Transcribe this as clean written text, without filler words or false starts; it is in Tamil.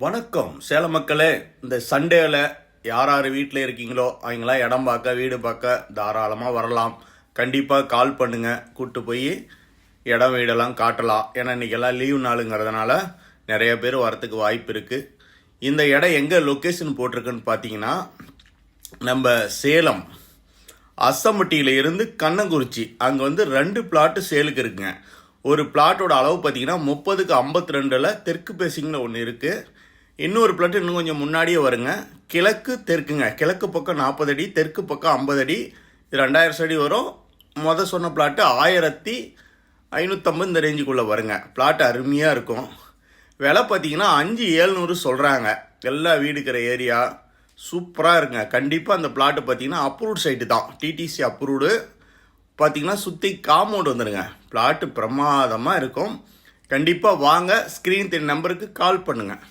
வணக்கம் சேலம் மக்களே. இந்த சண்டேவில் யார் யார் வீட்டில் இருக்கீங்களோ அவங்களாம் இடம் பார்க்க வீடு பார்க்க தாராளமாக வரலாம். கண்டிப்பாக கால் பண்ணுங்கள், கூப்பிட்டு போய் இடம் வீடெல்லாம் காட்டலாம். ஏன்னா இன்றைக்கெல்லாம் லீவ் நாளுங்கிறதுனால நிறைய பேர் வரத்துக்கு வாய்ப்பு இருக்குது. இந்த இடம் எங்கே லொக்கேஷன் போட்டிருக்குன்னு பார்த்தீங்கன்னா, நம்ம சேலம் அஸ்ஸம்பட்டியில் இருந்து கண்ணங்குறிச்சி அங்கே 2 பிளாட்டு சேலுக்கு இருக்குங்க. ஒரு பிளாட்டோட அளவு பார்த்தீங்கன்னா 30க்கு 52 தெற்கு பேசிங்கில் ஒன்று இருக்குது. இன்னொரு பிளாட் இன்னும் கொஞ்சம் முன்னாடியே வருங்க. கிழக்கு தெற்குங்க. கிழக்கு பக்கம் 40 அடி, தெற்கு பக்கம் 50 அடி, இது 2000 அடி வரும். சொன்ன பிளாட்டு 1550 இந்த ரேஞ்சுக்குள்ளே வருங்க. பிளாட் அருமையாக இருக்கும். விலை பார்த்தீங்கன்னா 5700 சொல்கிறாங்க. எல்லா வீடு இருக்கிற ஏரியா சூப்பராக இருக்குங்க. கண்டிப்பாக அந்த பிளாட்டு பார்த்தீங்கன்னா அப்ரூவ்டு சைட்டு தான், டிடிசி அப்ரூவ்டு. பார்த்தீங்கன்னா சுற்றி காம்பவுண்ட் வந்துடுங்க. பிளாட்டு பிரமாதமாக இருக்கும். கண்டிப்பாக வாங்க. ஸ்க்ரீன் தெரிய நம்பருக்கு கால் பண்ணுங்கள்.